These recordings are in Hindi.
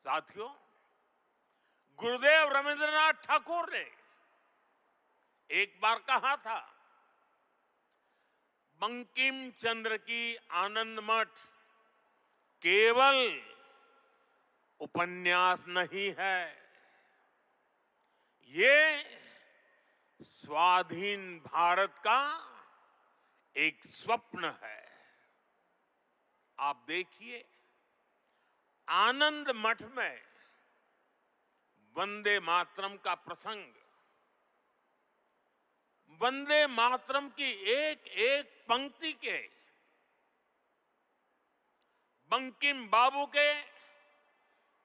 साथियों, गुरुदेव रविंद्रनाथ ठाकुर ने एक बार कहा था, बंकिम चंद्र की आनंद मठ केवल उपन्यास नहीं है, ये स्वाधीन भारत का एक स्वप्न है। आप देखिए, आनंद मठ में वंदे मातरम का प्रसंग, वंदे मातरम की एक एक पंक्ति के, बंकिम बाबू के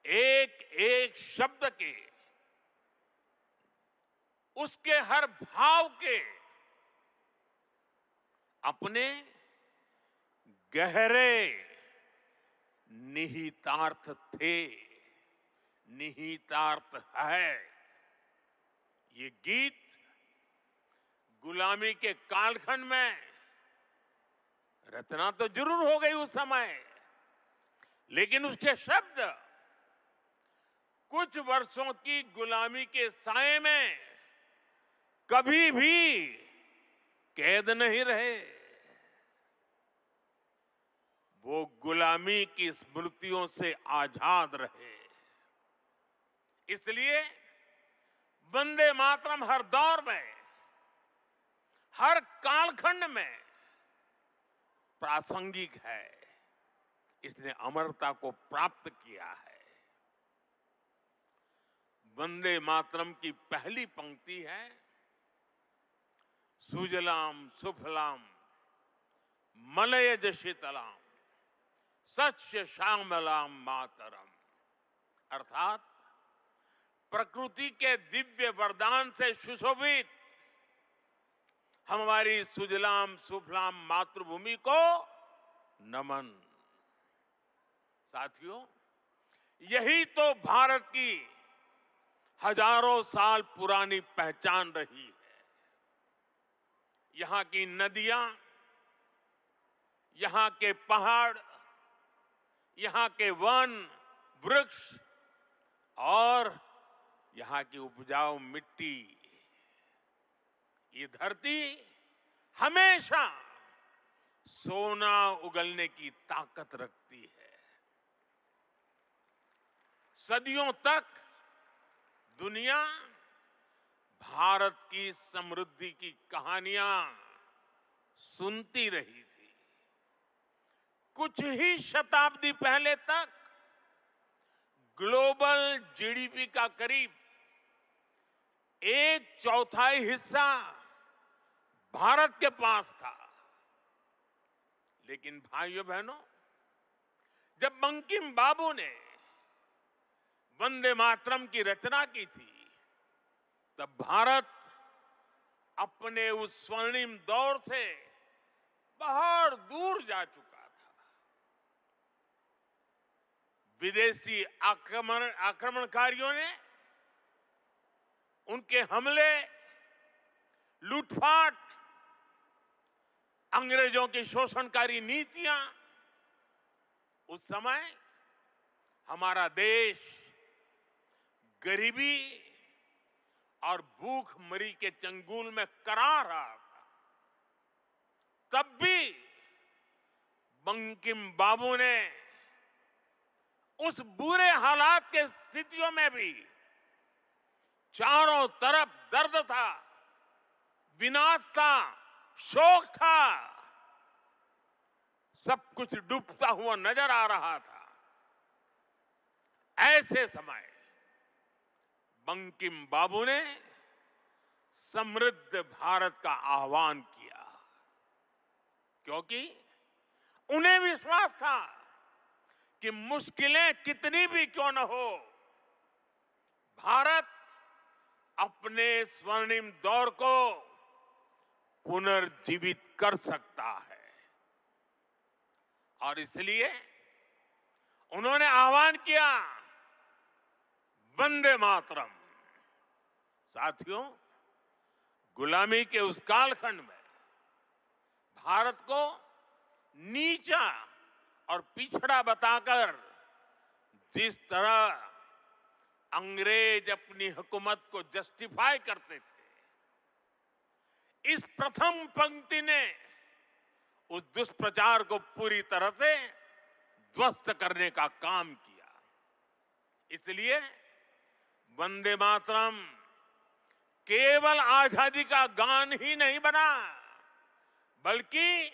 एक एक शब्द के, उसके हर भाव के अपने गहरे निहितार्थ थे, निहितार्थ है। ये गीत गुलामी के कालखंड में रचना तो जरूर हो गई उस समय, लेकिन उसके शब्द कुछ वर्षों की गुलामी के साए में कभी भी कैद नहीं रहे। वो गुलामी की स्मृतियों से आजाद रहे। इसलिए वंदे मातरम हर दौर में, हर कालखंड में प्रासंगिक है। इसने अमरता को प्राप्त किया है। वंदे मातरम की पहली पंक्ति है, सुजलाम सुफलाम मलयज शीतलाम सस्य श्यामलाम मातरम। अर्थात प्रकृति के दिव्य वरदान से सुशोभित हमारी सुजलाम सुफलाम मातृभूमि को नमन। साथियों, यही तो भारत की हजारों साल पुरानी पहचान रही है। यहां की नदियां, यहां के पहाड़, यहां के वन वृक्ष और यहां की उपजाऊ मिट्टी, ये धरती हमेशा सोना उगलने की ताकत रखती है। सदियों तक दुनिया भारत की समृद्धि की कहानियां सुनती रही थी। कुछ ही शताब्दी पहले तक ग्लोबल जीडीपी का करीब 1/4 हिस्सा भारत के पास था। लेकिन भाइयों बहनों, जब बंकिम बाबू ने वंदे मातरम की रचना की थी, तब भारत अपने उस स्वर्णिम दौर से बहुत दूर जा चुका था। विदेशी आक्रमणकारियों ने उनके हमले, लूटपाट, अंग्रेजों की शोषणकारी नीतियां, उस समय हमारा देश गरीबी और भूखमरी के चंगुल में करा रहा था। तब भी बंकिम बाबू ने उस बुरे हालात के स्थितियों में भी, चारों तरफ दर्द था, विनाश था, शोक था, सब कुछ डूबता हुआ नजर आ रहा था। ऐसे समय बंकिम बाबू ने समृद्ध भारत का आह्वान किया, क्योंकि उन्हें विश्वास था कि मुश्किलें कितनी भी क्यों न हो, भारत अपने स्वर्णिम दौर को पुनर्जीवित कर सकता है। और इसलिए उन्होंने आह्वान किया, वंदे मातरम। साथियों, गुलामी के उस कालखंड में भारत को नीचा और पिछड़ा बताकर जिस तरह अंग्रेज अपनी हुकूमत को जस्टिफाई करते थे, इस प्रथम पंक्ति ने उस दुष्प्रचार को पूरी तरह से ध्वस्त करने का काम किया। इसलिए वंदे मातरम केवल आजादी का गान ही नहीं बना, बल्कि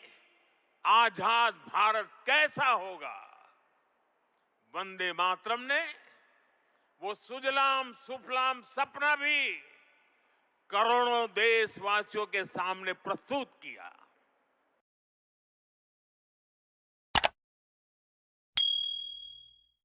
आजाद भारत कैसा होगा, वंदे मातरम ने वो सुजलाम सुफलाम सपना भी करोड़ों देशवासियों के सामने प्रस्तुत किया।